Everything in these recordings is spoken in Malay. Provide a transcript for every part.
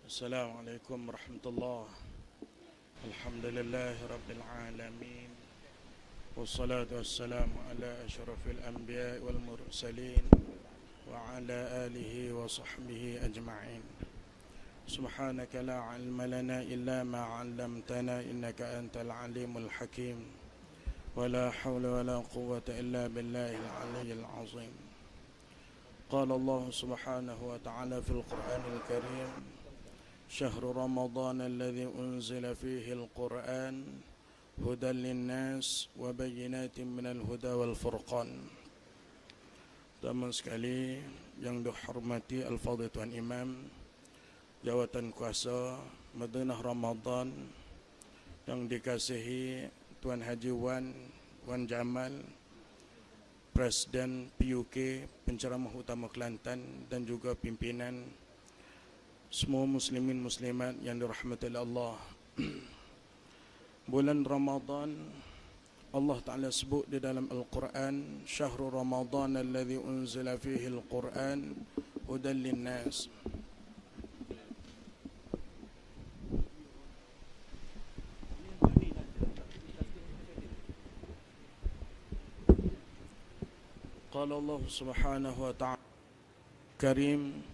السلام عليكم ورحمة الله. الحمد لله رب العالمين، والصلاة والسلام على أشرف الأنبياء والمرسلين وعلى آله وصحبه أجمعين. سبحانك لا علم لنا إلا ما علمتنا إنك أنت العليم الحكيم، ولا حول ولا قوة إلا بالله العلي العظيم. قال الله سبحانه وتعالى في القرآن الكريم: شهر رمضان الذي أنزل فيه القرآن هدى للناس وبينات من الهدى والفرقان. Teman sekali yang dihormati Al-Fadhil Tuan Imam, Jawatan Kuasa Madinah Ramadan, yang dikasihi Tuan Haji Wan Jamal, Presiden PUK Penceramah Utama Kelantan, dan juga pimpinan semua muslimin muslimat yang dirahmati Allah. Bulan Ramadan, Allah Ta'ala sebut di dalam Al-Quran, Syahrul Ramadan alladhi unzila fihi Al-Quran hudan linnas. Qala Allah subhanahu wa ta'ala Karim,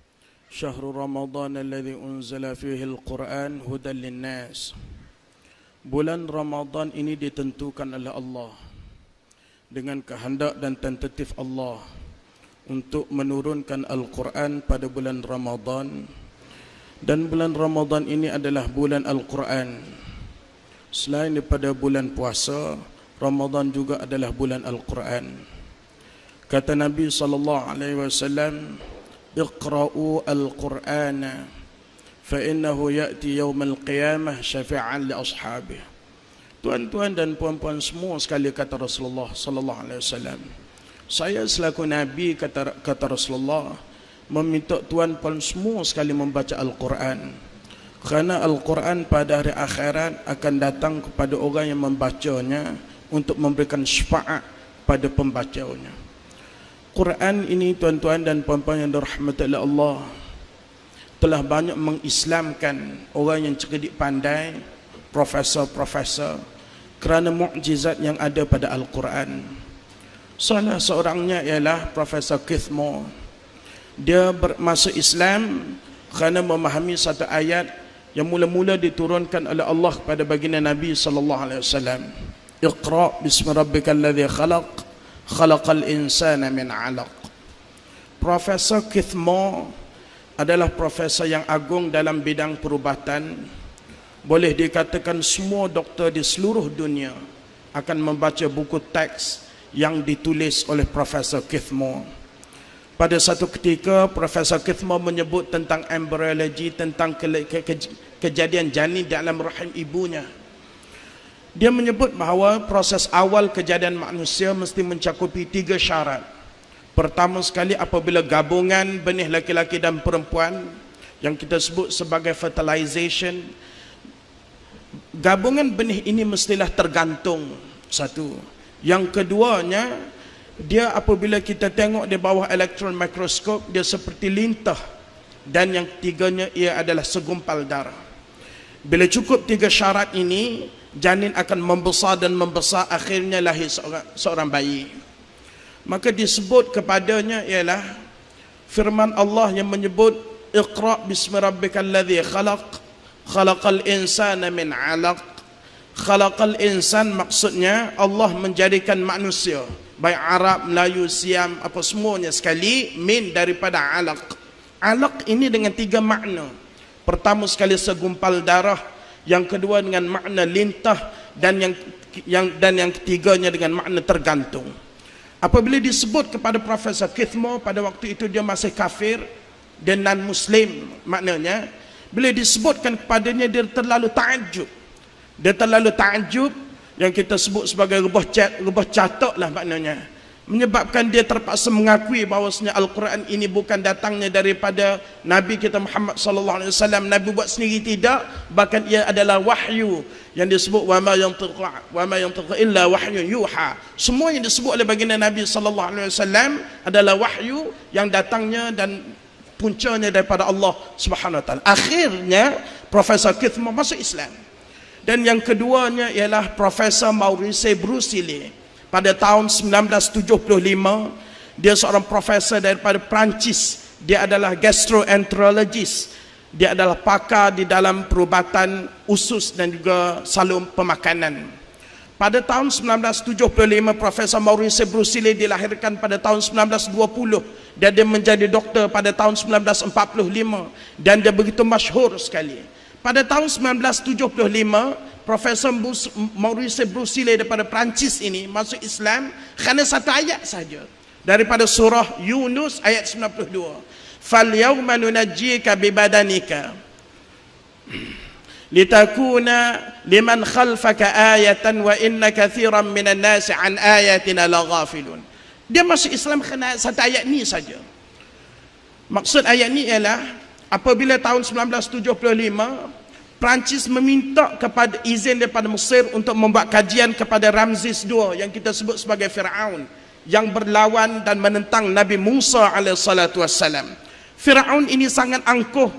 Syahrul Ramadan alladhi unzila fihi Al-Quran hudan linnas. Bulan Ramadan ini ditentukan oleh Allah dengan kehendak dan tentatif Allah untuk menurunkan Al-Quran pada bulan Ramadan, dan bulan Ramadan ini adalah bulan Al-Quran. Selain daripada bulan puasa, Ramadan juga adalah bulan Al-Quran. Kata Nabi SAW, Iqra'u al-Qur'ana فَإِنَّهُ يَأْتِي يَوْمَ الْقِيَامَةِ شَفِيعًا لِأَصْحَابِهِ. Tuan-tuan dan puan-puan semua sekali, kata Rasulullah sallallahu alaihi wasallam, saya selaku Nabi, kata Rasulullah, meminta tuan-puan semua sekali membaca Al-Quran, kerana Al-Quran pada hari akhirat akan datang kepada orang yang membacanya untuk memberikan syafaat pada pembacanya. Quran ini, tuan-tuan dan puan-puan yang dirahmati oleh Allah, telah banyak mengislamkan orang yang cerdik pandai, profesor-profesor, kerana mukjizat yang ada pada Al-Quran. Salah seorangnya ialah Profesor Keith Moore. Dia masuk Islam kerana memahami satu ayat yang mula-mula diturunkan oleh Allah kepada baginda Nabi SAW. Iqra' bismi rabbikal ladzi khalaq, khalaqal insana min 'alaq. Profesor Keith Moore adalah profesor yang agung dalam bidang perubatan. Boleh dikatakan semua doktor di seluruh dunia akan membaca buku teks yang ditulis oleh Profesor Keith Moore. Pada satu ketika, Profesor Keith Moore menyebut tentang embryologi, tentang kejadian janin dalam rahim ibunya. Dia menyebut bahawa proses awal kejadian manusia mesti mencakupi 3 syarat. Pertama sekali, apabila gabungan benih laki-laki dan perempuan yang kita sebut sebagai fertilization, gabungan benih ini mestilah tergantung. Satu. Yang keduanya, dia apabila kita tengok di bawah elektron mikroskop, dia seperti lintah. Dan yang ketiganya, ia adalah segumpal darah. Bila cukup 3 syarat ini, janin akan membesar dan membesar, akhirnya lahir seorang bayi. Maka disebut kepadanya ialah firman Allah yang menyebut, Iqra' bismi rabbikal ladzi khalaq, khalaqal insana min 'alaq. Khalaqal insan maksudnya Allah menjadikan manusia, baik Arab, Melayu, Siam, apa semuanya sekali, min daripada 'alaq. 'Alaq ini dengan 3 makna. Pertama sekali segumpal darah, yang kedua dengan makna lintah, dan yang ketiganya dengan makna tergantung. Apabila disebut kepada Profesor Keith Moore, pada waktu itu dia masih kafir dan non-Muslim, maknanya bila disebutkan kepadanya, dia terlalu ta'ajub. Dia terlalu ta'ajub, yang kita sebut sebagai rebah catok lah maknanya. Menyebabkan dia terpaksa mengakui bahawasanya Al-Quran ini bukan datangnya daripada Nabi kita Muhammad SAW. Nabi buat sendiri, tidak, bahkan ia adalah wahyu yang disebut wa ma yantiqu illa wahyun yuha. Semua yang disebut oleh baginda Nabi SAW adalah wahyu yang datangnya dan puncanya daripada Allah Subhanahu Wa Taala. Akhirnya Profesor Keith Moore masuk Islam. Dan yang keduanya ialah Profesor Maurice Brucille. Pada tahun 1975, dia seorang profesor daripada Perancis. Dia adalah gastroenterologist. Dia adalah pakar di dalam perubatan usus dan juga salur pemakanan. Pada tahun 1975, Profesor Maurice Brucille dilahirkan pada tahun 1920 dan dia menjadi doktor pada tahun 1945 dan dia begitu masyhur sekali. Pada tahun 1975, Profesor Maurice Brucille daripada Perancis ini masuk Islam kerana satu ayat saja daripada surah Yunus ayat 92. Fal yawma nunajjika bi badanika litakuna liman khalfaka ayatan wa inna kathiran minan nasi an ayatina laghafilun. Dia masuk Islam kerana satu ayat ni saja. Maksud ayat ni ialah apabila tahun 1975 Perancis meminta kepada izin daripada Mesir untuk membuat kajian kepada Ramses II yang kita sebut sebagai Firaun yang berlawan dan menentang Nabi Musa alaihissalatu wassalam. Firaun ini sangat angkuh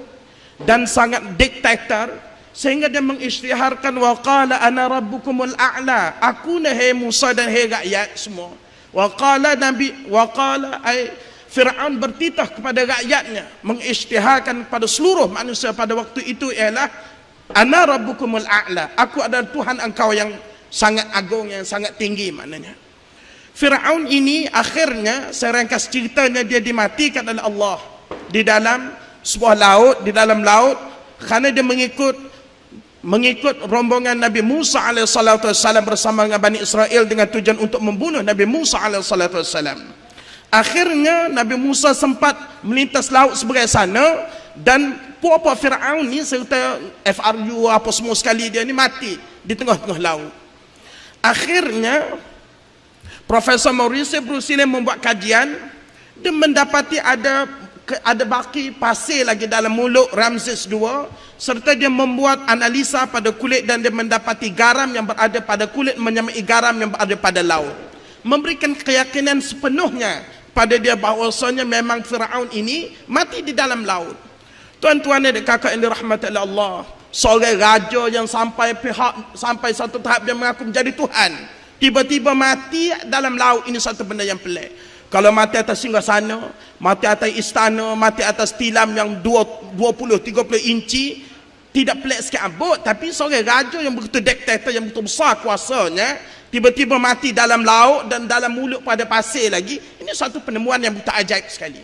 dan sangat diktator sehingga dia mengisytiharkan waqala ana rabbukumul a'la, aku hai Musa dan hai rakyat semua. Waqala Firaun bertitah kepada rakyatnya, mengisytiharkan kepada seluruh manusia pada waktu itu ialah ana rabbukumul a'la, aku adalah Tuhan engkau yang sangat agung, yang sangat tinggi maknanya. Firaun ini akhirnya, saya ringkas ceritanya, dia dimatikan oleh Allah di dalam sebuah laut, di dalam laut kerana dia mengikut rombongan Nabi Musa alaihissalatu wassalam bersama dengan Bani Israel dengan tujuan untuk membunuh Nabi Musa alaihissalatu wassalam. Akhirnya Nabi Musa sempat melintas laut sebelah sana dan puak-puak Firaun ni serta FRU apa semua sekali dia ni mati di tengah-tengah laut. Akhirnya Profesor Maurice Brucille membuat kajian, dia mendapati ada baki pasir lagi dalam mulut Ramses II, serta dia membuat analisa pada kulit dan dia mendapati garam yang berada pada kulit menyamai garam yang berada pada laut, memberikan keyakinan sepenuhnya pada dia bahawasanya memang Firaun ini mati di dalam laut. Tuan-tuan dan kakak yang dirahmati oleh Allah, seorang raja yang sampai satu tahap dia mengaku menjadi Tuhan, tiba-tiba mati dalam laut, ini satu benda yang pelik. Kalau mati atas singgasana, mati atas istana, mati atas tilam yang 20-30 inci, tidak pelik sikit abut. Tapi seorang raja yang begitu diktator, yang begitu besar kuasanya, tiba-tiba mati dalam laut dan dalam mulut pada pasir lagi, ini satu penemuan yang begitu ajaib sekali.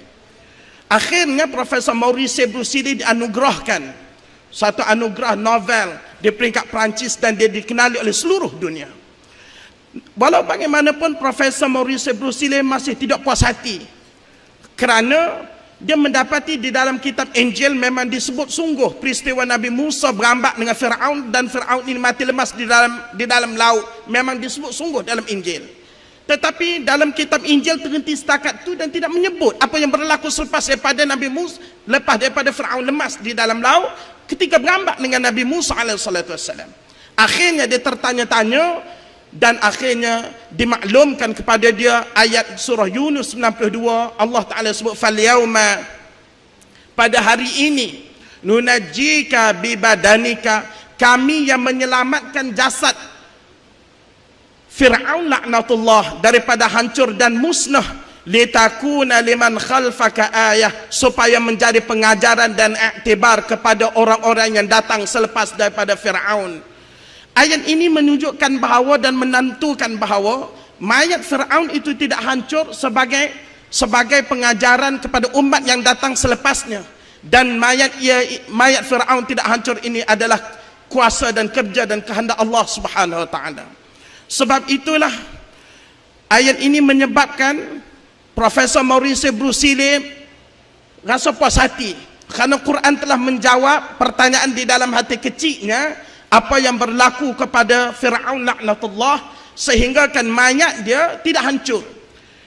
Akhirnya Profesor Maurice Brucille dianugerahkan satu anugerah Nobel di peringkat Perancis dan dia dikenali oleh seluruh dunia. Walau bagaimanapun Profesor Maurice Brucille masih tidak puas hati kerana dia mendapati di dalam kitab Injil memang disebut sungguh peristiwa Nabi Musa berambak dengan Firaun dan Firaun ini mati lemas di dalam laut, memang disebut sungguh dalam Injil. Tetapi dalam kitab Injil terhenti setakat itu dan tidak menyebut apa yang berlaku selepas daripada Nabi Musa, lepas daripada Firaun lemas di dalam laut ketika berambak dengan Nabi Musa alaihissalam. Akhirnya dia tertanya-tanya dan akhirnya dimaklumkan kepada dia ayat surah Yunus 92. Allah Ta'ala sebut fal yauma, pada hari ini, nunajjika bi badanika, kami yang menyelamatkan jasad Fir'aun laknatullah daripada hancur dan musnah, litakuna liman khalfaka ayah, supaya menjadi pengajaran dan iktibar kepada orang-orang yang datang selepas daripada Fir'aun. Ayat ini menunjukkan bahawa dan menentukan bahawa mayat Firaun itu tidak hancur sebagai pengajaran kepada umat yang datang selepasnya, dan mayat Firaun tidak hancur ini adalah kuasa dan kerja dan kehendak Allah Subhanahu wa taala. Sebab itulah ayat ini menyebabkan Profesor Maurice Brucille rasa puas hati kerana Quran telah menjawab pertanyaan di dalam hati kecilnya, apa yang berlaku kepada Fir'aun laknatullah, sehingga kan mayat dia tidak hancur.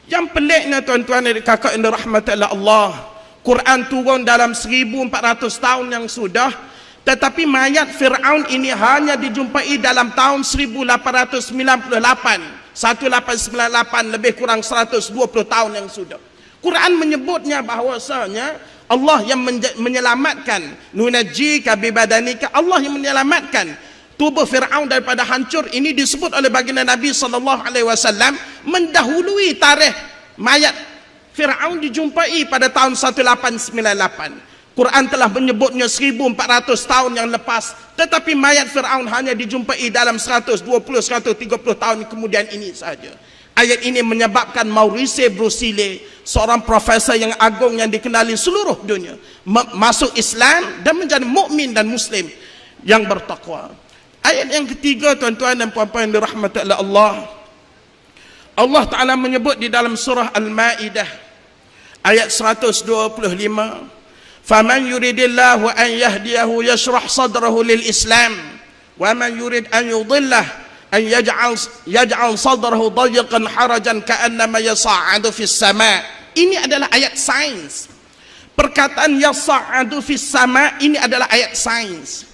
Yang peliknya tuan-tuan dan kakak yang dirahmati Allah, Quran turun dalam 1400 tahun yang sudah, tetapi mayat Fir'aun ini hanya dijumpai dalam tahun 1898, 1898, lebih kurang 120 tahun yang sudah. Quran menyebutnya bahawasanya Allah yang menyelamatkan. Nunajjika bibadanika, Allah yang menyelamatkan tubuh Fir'aun daripada hancur. Ini disebut oleh baginda Nabi SAW mendahului tarikh mayat Fir'aun dijumpai pada tahun 1898. Quran telah menyebutnya 1400 tahun yang lepas, tetapi mayat Fir'aun hanya dijumpai dalam 120-130 tahun kemudian ini sahaja. Ayat ini menyebabkan Maurice Brucille, seorang profesor yang agung yang dikenali seluruh dunia, masuk Islam dan menjadi mukmin dan muslim yang bertakwa. Ayat yang ketiga, tuan-tuan dan puan-puan yang dirahmati oleh Allah, Allah Ta'ala menyebut di dalam surah Al-Ma'idah ayat 125, فَمَنْ يُرِدِ اللَّهُ أَنْ يَهْدِيَهُ يَشْرَحْ صَدْرَهُ لِلْإِسْلَامِ وَمَنْ يُرِدْ أَنْ يُضِلَّهُ أَنْ يَجْعَلْ صَدْرَهُ ضَيِّقًا حَرَجًا كَأَنَّمَا يَصَعَّدُ فِي السَّمَاءِ. Ini adalah ayat sains. Perkataan yasa'adu fis sama ini adalah ayat sains.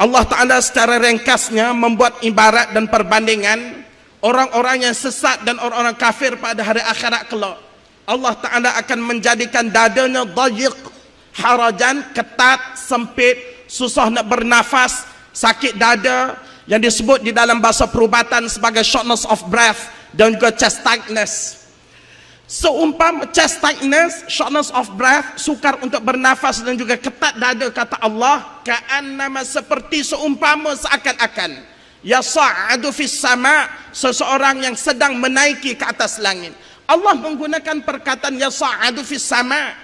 Allah Ta'ala secara ringkasnya membuat ibarat dan perbandingan orang-orang yang sesat dan orang-orang kafir pada hari akhirat kelak. Allah Ta'ala akan menjadikan dadanya dayiq, harajan, ketat, sempit, susah nak bernafas, sakit dada, yang disebut di dalam bahasa perubatan sebagai shortness of breath dan juga chest tightness. Seumpama chest tightness, shortness of breath, sukar untuk bernafas dan juga ketat dada, kata Allah, ka'annama, seperti seumpama seakan-akan yasa'adu fis sama, seseorang yang sedang menaiki ke atas langit. Allah menggunakan perkataan yasa'adu fis sama.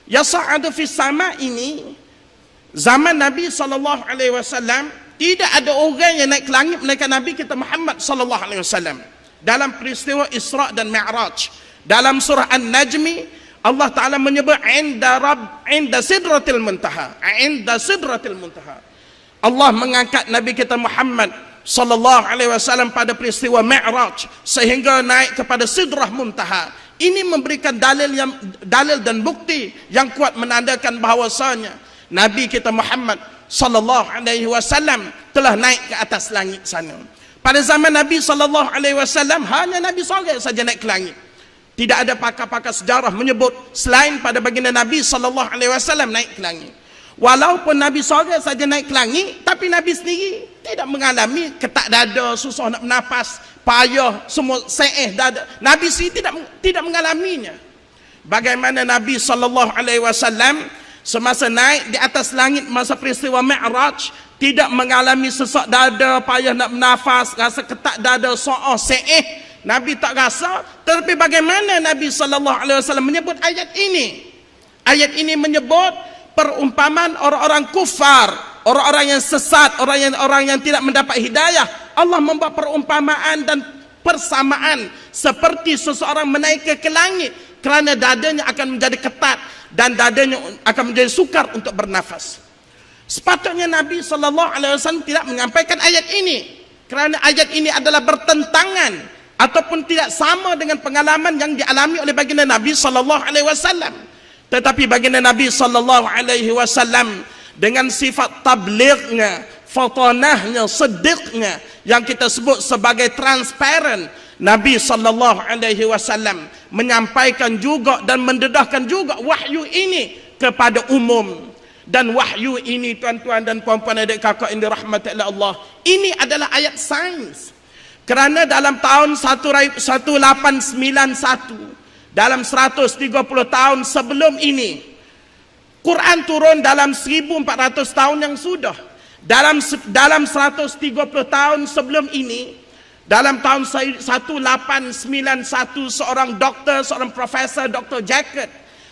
Yasa'adu fis sama ini zaman Nabi SAW tidak ada orang yang naik ke langit melainkan Nabi kita Muhammad SAW. Dalam peristiwa Isra dan Mi'raj, dalam surah An-Najmi, Allah Ta'ala menyebut inda sidratil muntaha. Inda sidratil muntaha. Allah mengangkat Nabi kita Muhammad SAW pada peristiwa Mi'raj sehingga naik kepada sidrah muntaha. Ini memberikan dalil dan bukti yang kuat menandakan bahawasanya Nabi kita Muhammad SAW telah naik ke atas langit sana. Pada zaman Nabi SAW hanya Nabi seorang saja naik ke langit. Tidak ada pakar-pakar sejarah menyebut selain pada baginda Nabi SAW naik ke langit. Walaupun Nabi seorang saja naik ke langit, tapi Nabi sendiri tidak mengalami ketak dada, susah nak bernafas, payah, semua seeh dada. Nabi sendiri tidak mengalaminya. Bagaimana Nabi SAW semasa naik di atas langit masa peristiwa Mi'raj tidak mengalami sesak dada, payah nak bernafas, rasa ketak dada, so'ah, seeh. Nabi tak rasa. Tetapi bagaimana Nabi SAW menyebut ayat ini? Ayat ini menyebut perumpamaan orang-orang kufar, orang-orang yang sesat, orang yang tidak mendapat hidayah. Allah membuat perumpamaan dan persamaan seperti seseorang menaik ke langit kerana dadanya akan menjadi ketat dan dadanya akan menjadi sukar untuk bernafas. Sepatutnya Nabi SAW tidak menyampaikan ayat ini kerana ayat ini adalah bertentangan ataupun tidak sama dengan pengalaman yang dialami oleh baginda Nabi SAW. Tetapi baginda Nabi SAW dengan sifat tablighnya, fatanahnya, siddiqnya yang kita sebut sebagai transparent, Nabi SAW menyampaikan juga dan mendedahkan juga wahyu ini kepada umum. Dan wahyu ini, tuan-tuan dan puan-puan adik kakak yang dirahmati oleh Allah, ini adalah ayat sains. Kerana dalam tahun 1891, dalam 130 tahun sebelum ini, Quran turun dalam 1400 tahun yang sudah. Dalam 130 tahun sebelum ini, dalam tahun 1891, seorang doktor, seorang profesor, Dr. Jacket,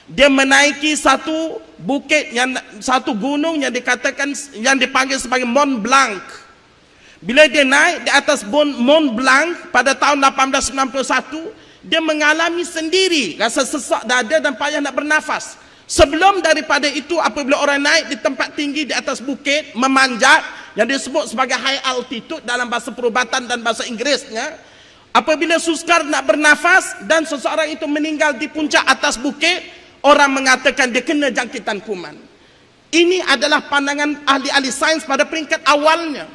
dia menaiki satu bukit, satu gunung yang dikatakan, yang dipanggil sebagai Mont Blanc. Bila dia naik di atas Mont Blanc pada tahun 1891, dia mengalami sendiri rasa sesak dada dan payah nak bernafas. Sebelum daripada itu, apabila orang naik di tempat tinggi di atas bukit, memanjat, yang disebut sebagai high altitude dalam bahasa perubatan dan bahasa Inggerisnya, apabila sukar nak bernafas dan seseorang itu meninggal di puncak atas bukit, orang mengatakan dia kena jangkitan kuman. Ini adalah pandangan ahli-ahli sains pada peringkat awalnya.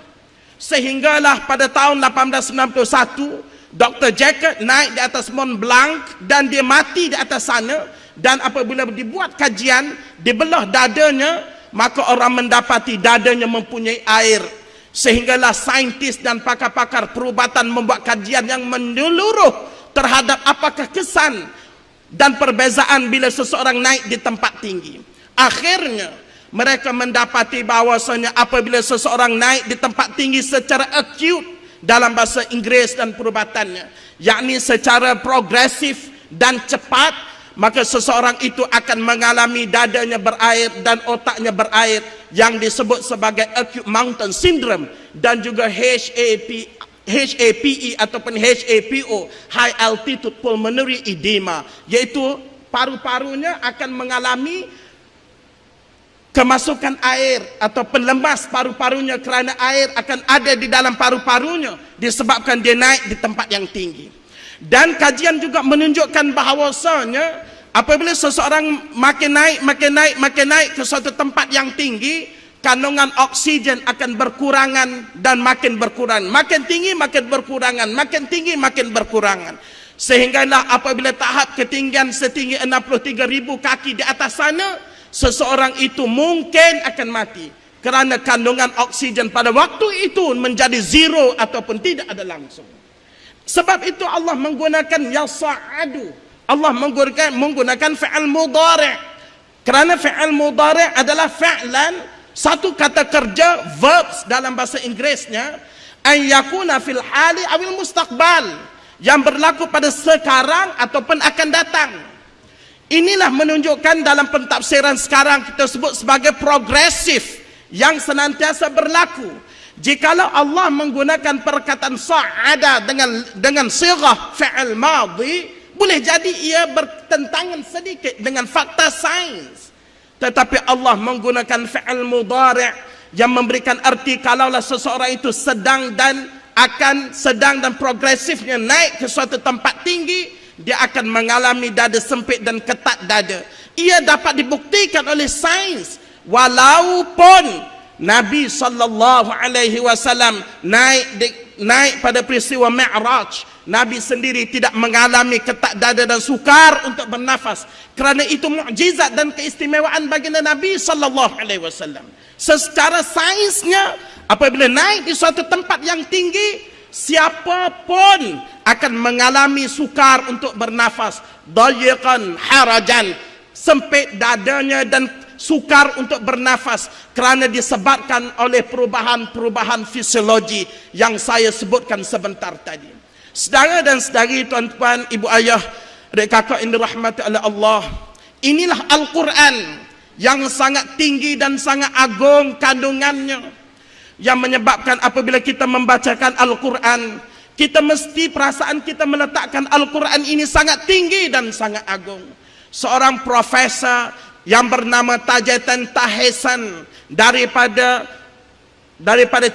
Sehinggalah pada tahun 1891, Dr. Jacket naik di atas Mont Blanc dan dia mati di atas sana Dan apabila dibuat kajian, dibelah dadanya, maka orang mendapati dadanya mempunyai air. Sehinggalah saintis dan pakar-pakar perubatan membuat kajian yang menyeluruh terhadap apakah kesan dan perbezaan bila seseorang naik di tempat tinggi. Akhirnya mereka mendapati bahawasanya apabila seseorang naik di tempat tinggi secara acute dalam bahasa Inggeris dan perubatannya, yakni secara progresif dan cepat, maka seseorang itu akan mengalami dadanya berair dan otaknya berair, yang disebut sebagai acute mountain syndrome, dan juga HAPE ataupun HAPO, high altitude pulmonary edema, yaitu paru-parunya akan mengalami kemasukan air atau pelemas paru-parunya, kerana air akan ada di dalam paru-parunya disebabkan dia naik di tempat yang tinggi. Dan kajian juga menunjukkan bahawasanya apabila seseorang makin naik ke suatu tempat yang tinggi, kandungan oksigen akan berkurangan dan makin berkurang. Makin tinggi makin berkurangan, makin tinggi makin berkurangan. Sehinggalah apabila tahap ketinggian setinggi 63.000 kaki di atas sana, seseorang itu mungkin akan mati kerana kandungan oksigen pada waktu itu menjadi zero ataupun tidak ada langsung. Sebab itu Allah menggunakan yasa'adu, Allah menggunakan fi'al mudhari', kerana fi'al mudhari' adalah fi'lan, satu kata kerja, verbs dalam bahasa Inggerisnya, an yakuna fil hali awil mustaqbal, yang berlaku pada sekarang ataupun akan datang. Inilah menunjukkan dalam pentafsiran sekarang kita sebut sebagai progresif, yang senantiasa berlaku. Jikalau Allah menggunakan perkataan sa'ada dengan sighah fi'il madhi, boleh jadi ia bertentangan sedikit dengan fakta sains. Tetapi Allah menggunakan fi'il mudhari' yang memberikan arti kalaulah seseorang itu sedang dan progresifnya naik ke suatu tempat tinggi, dia akan mengalami dada sempit dan ketat dada. Ia dapat dibuktikan oleh sains, walaupun Nabi SAW naik pada peristiwa Mi'raj, Nabi sendiri tidak mengalami ketak dada dan sukar untuk bernafas, kerana itu mukjizat dan keistimewaan baginda Nabi SAW. Secara sainsnya, apabila naik di suatu tempat yang tinggi, siapapun akan mengalami sukar untuk bernafas, dayiqan harajan, sempit dadanya dan sukar untuk bernafas, kerana disebabkan oleh perubahan-perubahan fisiologi yang saya sebutkan sebentar tadi. Saudara dan saudari, tuan-tuan, ibu ayah, adik kakak yang dirahmati oleh Allah, inilah Al-Quran yang sangat tinggi dan sangat agung kandungannya, yang menyebabkan apabila kita membacakan Al-Quran, kita mesti perasaan kita meletakkan Al-Quran ini sangat tinggi dan sangat agung. Seorang profesor yang bernama Tajuddin Tahesan daripada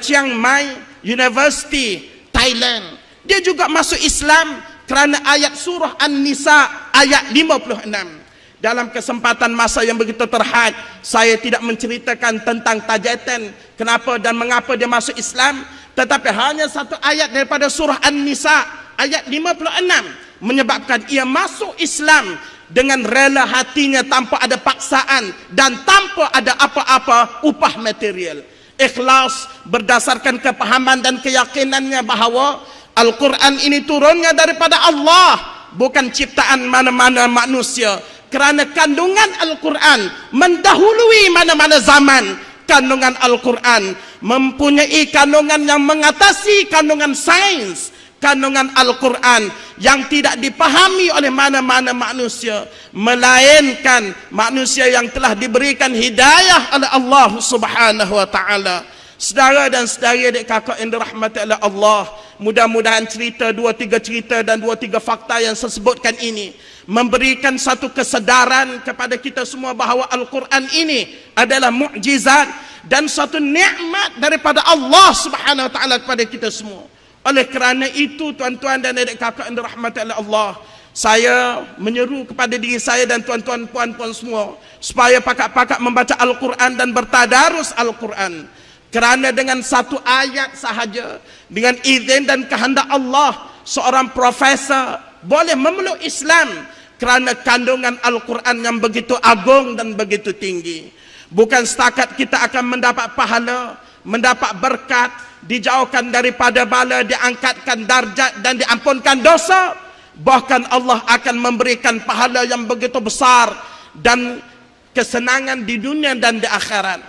Chiang Mai University, Thailand, dia juga masuk Islam kerana ayat surah An-Nisa ayat 56. Dalam kesempatan masa yang begitu terhad, saya tidak menceritakan tentang Tajuddin, kenapa dan mengapa dia masuk Islam, tetapi hanya satu ayat daripada surah An-Nisa ayat 56 menyebabkan ia masuk Islam dengan rela hatinya, tanpa ada paksaan dan tanpa ada apa-apa upah material. Ikhlas berdasarkan kepahaman dan keyakinannya bahawa Al-Quran ini turunnya daripada Allah, bukan ciptaan mana-mana manusia. Kerana kandungan Al-Quran mendahului mana-mana zaman. Kandungan Al-Quran mempunyai kandungan yang mengatasi kandungan sains. Kandungan Al-Quran yang tidak dipahami oleh mana-mana manusia, melainkan manusia yang telah diberikan hidayah oleh Allah Subhanahu wa ta'ala. Saudara dan saudari, adik kakak yang dirahmati oleh Allah, mudah-mudahan cerita, 2-3 cerita dan 2-3 fakta yang saya sebutkan ini memberikan satu kesedaran kepada kita semua bahawa Al-Quran ini adalah mukjizat dan satu nikmat daripada Allah Subhanahu wa ta'ala kepada kita semua. Oleh kerana itu, tuan-tuan dan adik kakak yang dirahmati oleh Allah, saya menyeru kepada diri saya dan tuan-tuan puan-puan semua supaya pakak-pakak membaca Al-Quran dan bertadarus Al-Quran. Kerana dengan satu ayat sahaja, dengan izin dan kehendak Allah, seorang profesor boleh memeluk Islam kerana kandungan Al-Quran yang begitu agung dan begitu tinggi. Bukan setakat kita akan mendapat pahala, mendapat berkat, dijauhkan daripada bala, diangkatkan darjat dan diampunkan dosa, bahkan Allah akan memberikan pahala yang begitu besar dan kesenangan di dunia dan di akhirat.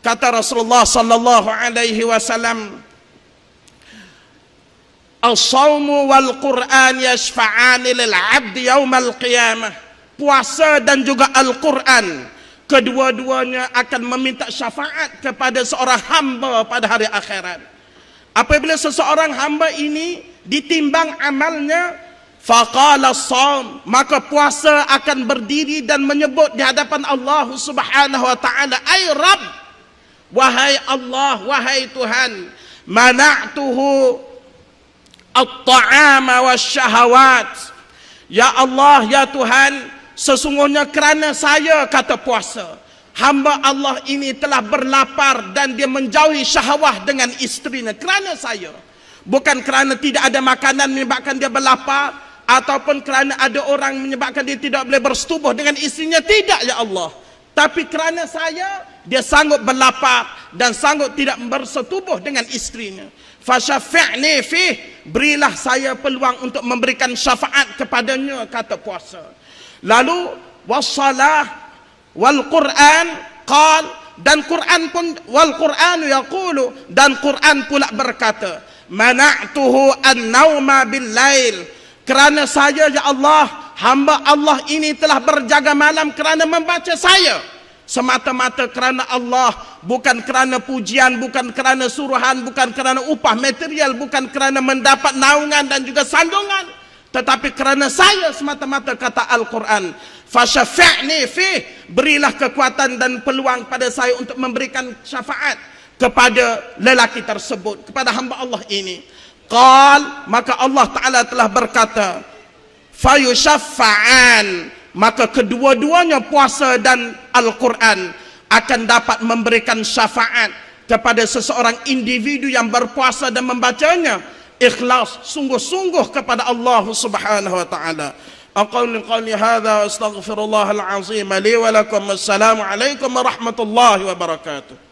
Kata Rasulullah sallallahu alaihi wasallam, "As-shaumu wal Qur'an yashfa'ani lil 'abdi yaumal qiyamah." Puasa dan juga Al-Quran, kedua-duanya akan meminta syafaat kepada seorang hamba pada hari akhirat. Apabila seseorang hamba ini ditimbang amalnya, faqala as-shaum, maka puasa akan berdiri dan menyebut di hadapan Allah Subhanahu wa taala, "Ai Rabb, wahai Allah, wahai Tuhan, mana'tuhu at-ta'ama wasyahawat." Ya Allah, ya Tuhan, sesungguhnya kerana saya, kata puasa, hamba Allah ini telah berlapar dan dia menjauhi syahwah dengan isterinya kerana saya. Bukan kerana tidak ada makanan menyebabkan dia berlapar, ataupun kerana ada orang menyebabkan dia tidak boleh bersetubuh dengan isterinya. Tidak, ya Allah. Tapi kerana saya, dia sanggup berlapar dan sanggup tidak bersetubuh dengan isterinya. Fasyafi'ni fih, berilah saya peluang untuk memberikan syafaat kepadanya, kata puasa. Lalu wassalah wal Quran qal, dan Quran pun, wal Quranu yaqulu, dan Quran pula berkata, "Mana'tuhu an-nauma bil lail." Kerana saya, ya Allah, hamba Allah ini telah berjaga malam kerana membaca saya. Semata-mata kerana Allah, bukan kerana pujian, bukan kerana suruhan, bukan kerana upah material, bukan kerana mendapat naungan dan juga sandungan, tetapi kerana saya semata-mata, kata Al-Quran. Fasyafi'ni fih, berilah kekuatan dan peluang pada saya untuk memberikan syafaat kepada lelaki tersebut, kepada hamba Allah ini. Qal, maka Allah Ta'ala telah berkata, fayushaffa'an, maka kedua-duanya, puasa dan Al-Quran, akan dapat memberikan syafaat kepada seseorang individu yang berpuasa dan membacanya ikhlas, sungguh-sungguh kepada Allah Subhanahu wa taala. Aqulu qawli hadza wa astaghfirullahal azim li wa lakum. Assalamu alaikum warahmatullahi wabarakatuh.